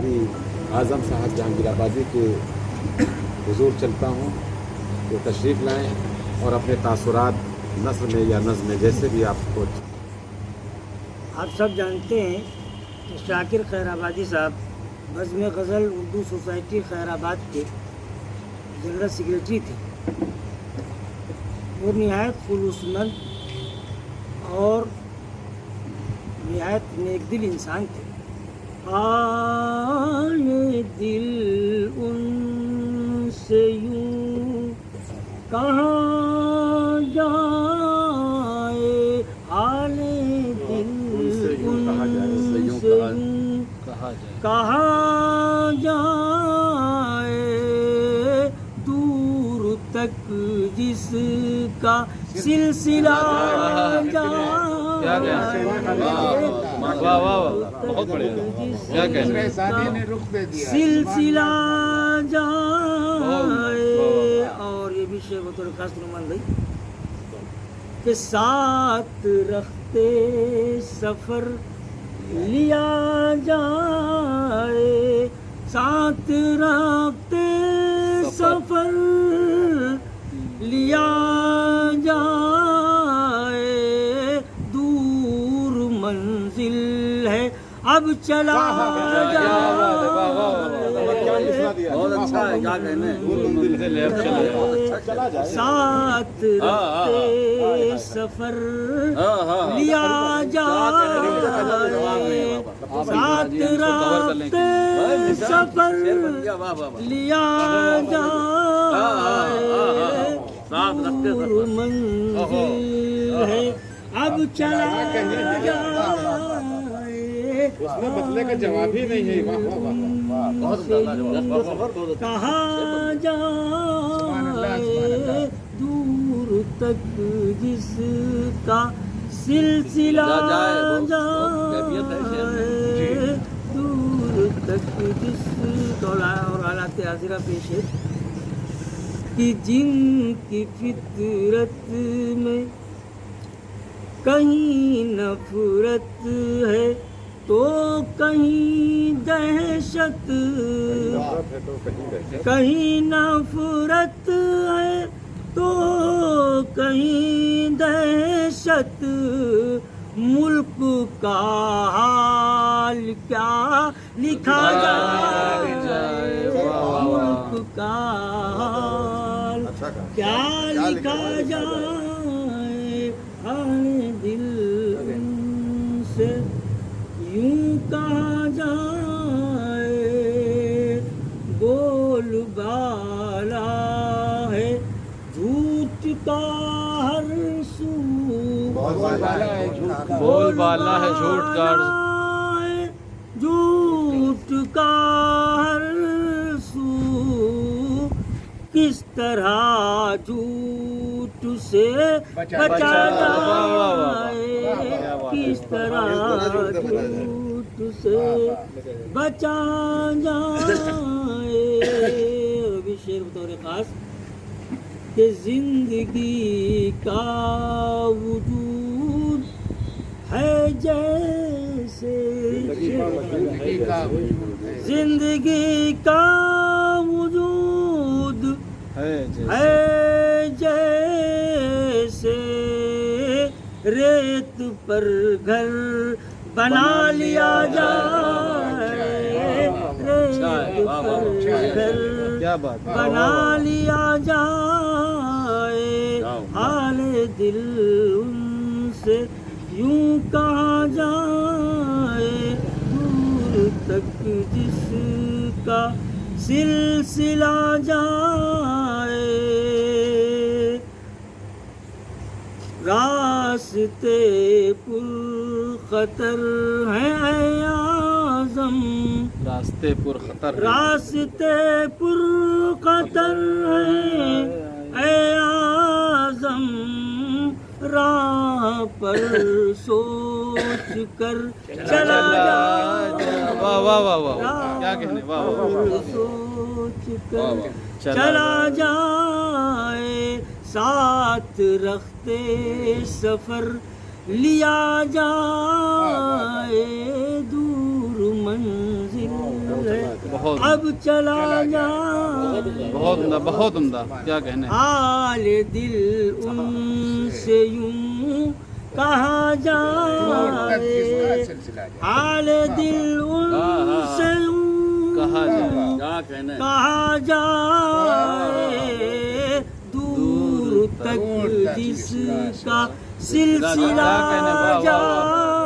कारी आज़म साहब जहांगीर आबादी के हुजूर चलता हूँ, वो तशरीफ़ लाएँ और अपने तासुरात नस्र में या नज़्म में जैसे भी आपको। आप सब जानते हैं कि शाकिर खैराबादी साहब बज़्म ग़ज़ल उर्दू सोसाइटी खैराबाद के जनरल सेक्रेटरी थे। वो नहायत खुलूसमंद और नहायत नेकदिल इंसान थे। आने दिल उनसे यूं कहाँ जाए, आने दिल उनसे यूं कहाँ जाए, दूर तक जिसका सिलसिला सिलसिला जाए। और ये भी शेर बतौर खास नुमान भाई के साथ रखते सफर लिया जाए, साथ रखते सफर लिया जाए, दूर मंजिल है अब चला बहुत अच्छा है, क्या कहने, साथ रखते सफर लिया जाए, साथ रखते सफर लिया जाए, दूर मंजिल है अब चला जाए। उसमें बदले का जवाब ही नहीं है। कहाँ जाए, दूर तक जिसका सिलसिला जाए, दूर तक जिसका। और हालात हाजिरा पेश है कि जिनकी फितरत में कहीं नफरत है तो कहीं दहशत, कहीं नफरत है तो कहीं दहशत, मुल्क का हाल क्या लिखा जाए, मुल्क का हाल क्या लिखा जाए, आने दिल से यूं कहा जाए, बोल बाला है झूठ का हर सू, बोल बाला है झूठ का, झूठ का हर सू, किस तरह झूठ से बचा जाए, किस तरह झूठ से बचा जाए। अभी शेर बतौर खास कि जिंदगी का वजूद है जैसे, जिंदगी का वजूद है जैसे, रेत पर घर बना लिया जाए, रेत पर घर बना लिया जाए, हाले दिल उनसे यूं कहा जाए, दूर तक जिसका सिलसिला जाए, रास्ते पुरखतर हैं आज़म, रास्ते पुरखतर, रास्ते पुरखतर हैं आज़म, राह पर सोच कर चला जाए, वाह वाह वाह वाह, क्या कहने, वाह वाह, सोच कर चला जाए, साथ रखते सफर लिया जाए, दूर मंजिल है بہت اب چلا جا بہت عمدہ بہت عمدہ کیا کہنے حال دل ان سے یوں کہا جائے حال دل ان سے یوں کہا جائے کہا جائے دور تک جس کا سلسلہ جائے